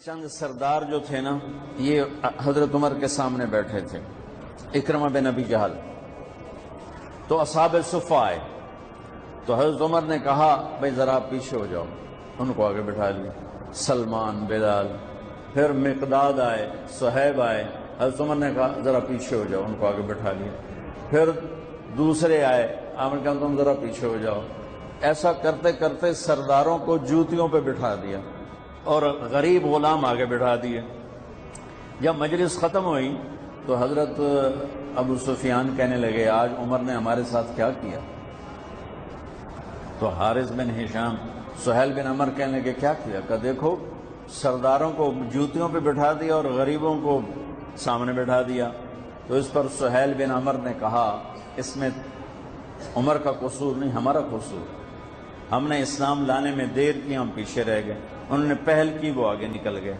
چند سردار جو تھے نا، یہ حضرت عمر کے سامنے بیٹھے تھے، اکرمہ بن ابی جہل۔ تو اصحاب صفہ آئے تو حضرت عمر نے کہا بھائی ذرا آپ پیچھے ہو جاؤ، ان کو آگے بٹھا لیا۔ سلمان، بلال، پھر مقداد آئے، صہیب آئے، حضرت عمر نے کہا ذرا پیچھے ہو جاؤ، ان کو آگے بٹھا لیا۔ پھر دوسرے آئے، آپ نے کہا تم ذرا پیچھے ہو جاؤ۔ ایسا کرتے کرتے سرداروں کو جوتیوں پہ بٹھا دیا اور غریب غلام آگے بٹھا دیے۔ جب مجلس ختم ہوئی تو حضرت ابو سفیان کہنے لگے آج عمر نے ہمارے ساتھ کیا کیا؟ تو حارث بن ہشام، سہیل بن عمر کہنے لگے کیا کیا؟ کہ دیکھو سرداروں کو جوتیوں پہ بٹھا دیا اور غریبوں کو سامنے بٹھا دیا۔ تو اس پر سہیل بن عمر نے کہا اس میں عمر کا قصور نہیں، ہمارا قصور، ہم نے اسلام لانے میں دیر کی، ہم پیچھے رہ گئے، انہوں نے پہل کی، وہ آگے نکل گئے۔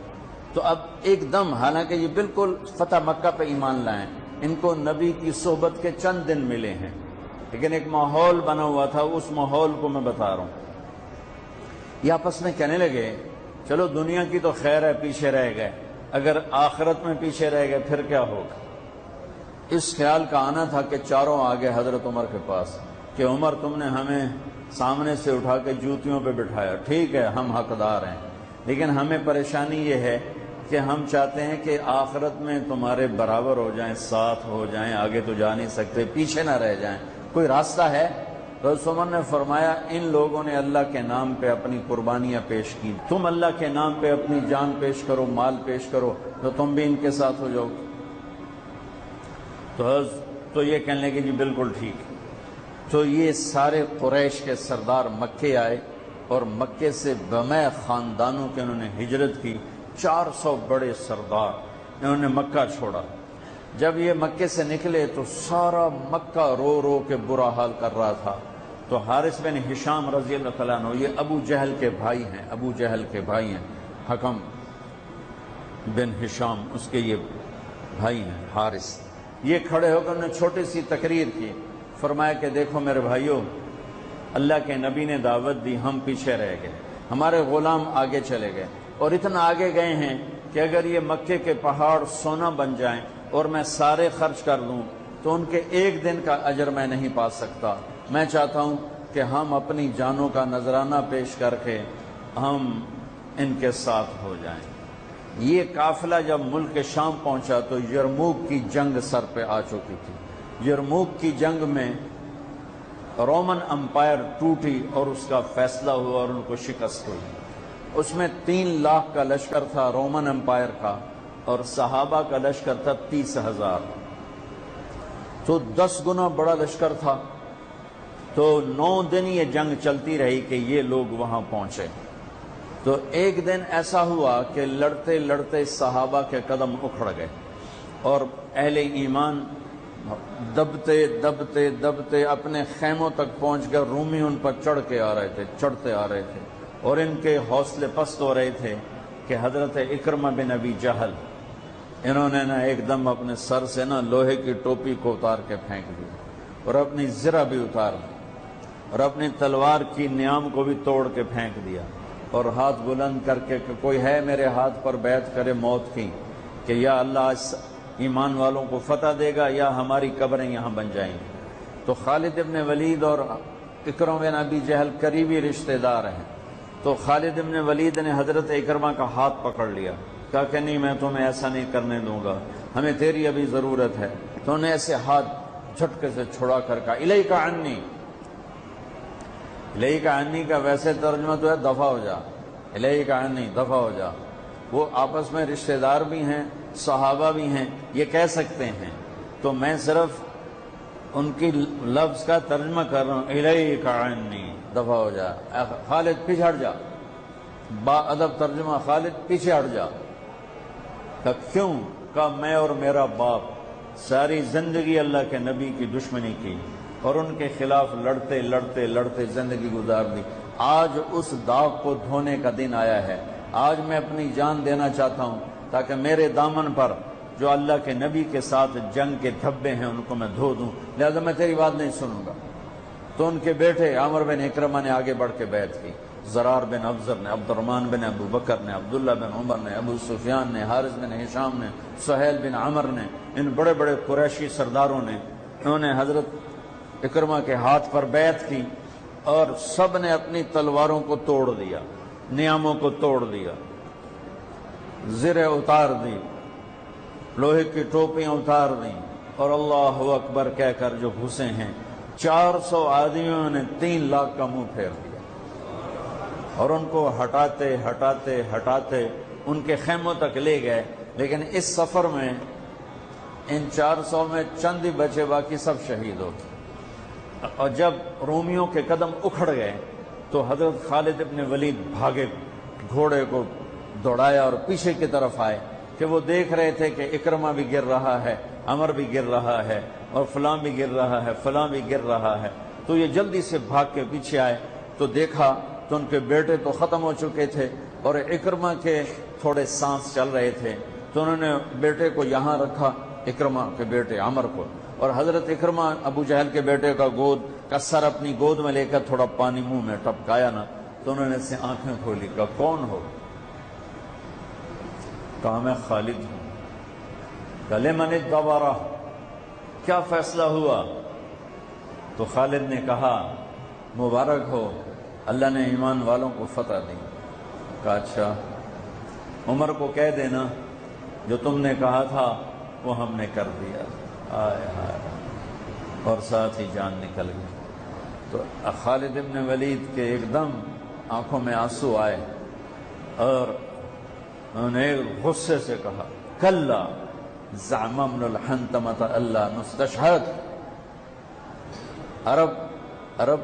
تو اب ایک دم، حالانکہ یہ بالکل فتح مکہ پہ ایمان لائیں، ان کو نبی کی صحبت کے چند دن ملے ہیں، لیکن ایک ماحول بنا ہوا تھا، اس ماحول کو میں بتا رہا ہوں۔ یہ آپس میں کہنے لگے چلو دنیا کی تو خیر ہے، پیچھے رہ گئے، اگر آخرت میں پیچھے رہ گئے پھر کیا ہوگا؟ اس خیال کا آنا تھا کہ چاروں آگے حضرت عمر کے پاس کہ عمر تم نے ہمیں سامنے سے اٹھا کے جوتیوں پہ بٹھایا، ٹھیک ہے ہم حقدار ہیں، لیکن ہمیں پریشانی یہ ہے کہ ہم چاہتے ہیں کہ آخرت میں تمہارے برابر ہو جائیں، ساتھ ہو جائیں، آگے تو جا نہیں سکتے، پیچھے نہ رہ جائیں، کوئی راستہ ہے؟ تو حضرت عمر نے فرمایا ان لوگوں نے اللہ کے نام پہ اپنی قربانیاں پیش کی، تم اللہ کے نام پہ اپنی جان پیش کرو، مال پیش کرو، تو تم بھی ان کے ساتھ ہو جاؤ۔ تو یہ کہنے لگے جی بالکل ٹھیک۔ تو یہ سارے قریش کے سردار مکے آئے اور مکے سے بمع خاندانوں کے انہوں نے ہجرت کی، 400 بڑے سردار انہوں نے مکہ چھوڑا۔ جب یہ مکے سے نکلے تو سارا مکہ رو رو کے برا حال کر رہا تھا۔ تو حارث بن ہشام رضی اللہ تعالیٰ عنہ، یہ ابو جہل کے بھائی ہیں، ابو جہل کے بھائی ہیں، حکم بن ہشام اس کے یہ بھائی ہیں حارث، یہ کھڑے ہو کر انہوں نے چھوٹی سی تقریر کی، فرمایا کہ دیکھو میرے بھائیوں، اللہ کے نبی نے دعوت دی، ہم پیچھے رہ گئے، ہمارے غلام آگے چلے گئے، اور اتنا آگے گئے ہیں کہ اگر یہ مکے کے پہاڑ سونا بن جائیں اور میں سارے خرچ کر دوں تو ان کے ایک دن کا اجر میں نہیں پا سکتا۔ میں چاہتا ہوں کہ ہم اپنی جانوں کا نذرانہ پیش کر کے ہم ان کے ساتھ ہو جائیں۔ یہ قافلہ جب ملک شام پہنچا تو یرموک کی جنگ سر پہ آ چکی تھی۔ یرموک کی جنگ میں رومن امپائر ٹوٹی اور اس کا فیصلہ ہوا اور ان کو شکست ہوئی۔ اس میں 3 لاکھ کا لشکر تھا رومن امپائر کا، اور صحابہ کا لشکر تھا 30,000، تو 10 گنا بڑا لشکر تھا۔ تو 9 دن یہ جنگ چلتی رہی کہ یہ لوگ وہاں پہنچے۔ تو ایک دن ایسا ہوا کہ لڑتے لڑتے صحابہ کے قدم اکھڑ گئے اور اہل ایمان دبتے دبتے دبتے اپنے خیموں تک پہنچ گئے، رومی ان پر چڑھ کے آ رہے تھے، چڑھتے آ رہے تھے، اور ان کے حوصلے پست ہو رہے تھے کہ حضرت اکرمہ بن ابی جہل انہوں نے ایک دم اپنے سر سے لوہے کی ٹوپی کو اتار کے پھینک دی اور اپنی زرہ بھی اتار دی اور اپنی تلوار کی نیام کو بھی توڑ کے پھینک دیا، اور ہاتھ بلند کر کے کہ کوئی ہے میرے ہاتھ پر بیعت کرے موت کی کہ یا اللہ اس ایمان والوں کو فتح دے گا یا ہماری قبریں یہاں بن جائیں گی۔ تو خالد ابن ولید اور اکرمہ بن ابی جہل قریبی رشتہ دار ہیں، تو خالد ابن ولید نے حضرت اکرمہ کا ہاتھ پکڑ لیا، کہا کہ نہیں میں تمہیں ایسا نہیں کرنے دوں گا، ہمیں تیری ابھی ضرورت ہے۔ تو انہیں ایسے ہاتھ جھٹکے سے چھڑا کر کہا الیک عنی۔ الیک عنی کا ویسے ترجمہ تو ہے دفع ہو جا، الیک عنی دفع ہو جا۔ وہ آپس میں رشتہ دار بھی ہیں، صحابہ بھی ہیں، یہ کہہ سکتے ہیں، تو میں صرف ان کی لفظ کا ترجمہ کر رہا ہوں، الیک عنی دفع ہو جا، خالد پیچھے ہٹ جا، با ادب ترجمہ خالد پیچھے ہٹ جا۔ کہ کیوں؟ کہ میں اور میرا باپ ساری زندگی اللہ کے نبی کی دشمنی کی اور ان کے خلاف لڑتے لڑتے لڑتے زندگی گزار دی، آج اس داغ کو دھونے کا دن آیا ہے، آج میں اپنی جان دینا چاہتا ہوں تاکہ میرے دامن پر جو اللہ کے نبی کے ساتھ جنگ کے دھبے ہیں ان کو میں دھو دوں، لہذا میں تیری بات نہیں سنوں گا۔ تو ان کے بیٹے عامر بن اکرمہ نے آگے بڑھ کے بیعت کی، زرار بن افزر نے، عبد الرحمن بن ابو بکر نے، عبداللہ بن عمر نے، ابو سفیان نے، حارث بن ہشام نے، سہیل بن عمر نے، ان بڑے بڑے قریشی سرداروں نے، انہوں نے حضرت اکرمہ کے ہاتھ پر بیعت کی اور سب نے اپنی تلواروں کو توڑ دیا، نیاموں کو توڑ دیا، زریں اتار دی، لوہے کی ٹوپیاں اتار دیں اور اللہ اکبر کہہ کر جو گھسے ہیں 400 آدمیوں نے 3 لاکھ کا منہ پھیر دیا اور ان کو ہٹاتے ہٹاتے ہٹاتے ان کے خیموں تک لے گئے۔ لیکن اس سفر میں ان 400 میں چند ہی بچے، باقی سب شہید ہو گئے۔ اور جب رومیوں کے قدم اکھڑ گئے تو حضرت خالد ابن ولید بھاگے، گھوڑے کو دوڑایا اور پیچھے کی طرف آئے کہ وہ دیکھ رہے تھے کہ اکرمہ بھی گر رہا ہے، عمر بھی گر رہا ہے اور فلاں بھی گر رہا ہے، فلاں بھی گر رہا ہے۔ تو یہ جلدی سے بھاگ کے پیچھے آئے تو دیکھا تو ان کے بیٹے تو ختم ہو چکے تھے اور اکرمہ کے تھوڑے سانس چل رہے تھے، تو انہوں نے بیٹے کو یہاں رکھا، اکرمہ کے بیٹے عمر کو، اور حضرت اکرمہ ابو جہل کے بیٹے کا سر اپنی گود میں لے کر تھوڑا پانی منہ میں ٹپکایا نا، تو انہوں نے اس سے آنکھیں کھولی، کہا کون ہو؟ کہا میں خالد ہوں۔ کہا لمن الدبرہ، کیا فیصلہ ہوا؟ تو خالد نے کہا مبارک ہو، اللہ نے ایمان والوں کو فتح دی۔ کہا اچھا، عمر کو کہہ دینا جو تم نے کہا تھا وہ ہم نے کر دیا۔ آئے ہائے، اور ساتھ ہی جان نکل گئی۔ تو خالد ابن ولید کے ایک دم آنکھوں میں آنسو آئے اور انہوں نے غصے سے کہا کلا زعم ابن الحنتمۃ اللہ نستشہد۔ عرب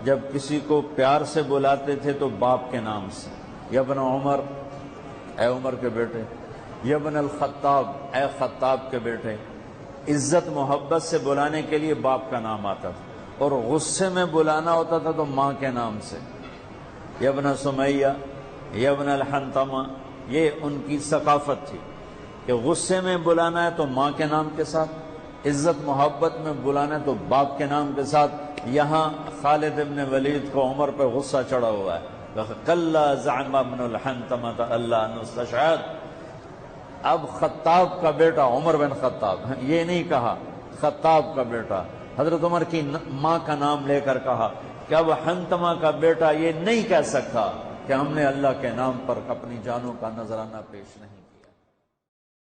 جب کسی کو پیار سے بلاتے تھے تو باپ کے نام سے، یا ابن عمر، اے عمر کے بیٹے، یا ابن الخطاب، اے خطاب کے بیٹے۔ عزت محبت سے بلانے کے لیے باپ کا نام آتا تھا، اور غصے میں بلانا ہوتا تھا تو ماں کے نام سے، یا ابن سمیہ، یا ابن الحنتمہ۔ یہ ان کی ثقافت تھی کہ غصے میں بلانا ہے تو ماں کے نام کے ساتھ، عزت محبت میں بلانا ہے تو باپ کے نام کے ساتھ۔ یہاں خالد ابن ولید کو عمر پہ غصہ چڑھا ہوا ہے، کلا زعم ابن الحنتمۃ اللہ نستشہد۔ اب خطاب کا بیٹا عمر بن خطاب، یہ نہیں کہا خطاب کا بیٹا، حضرت عمر کی ماں کا نام لے کر کہا کہ اب حنتمہ کا بیٹا یہ نہیں کہہ سکتا کہ ہم نے اللہ کے نام پر اپنی جانوں کا نذرانہ پیش نہیں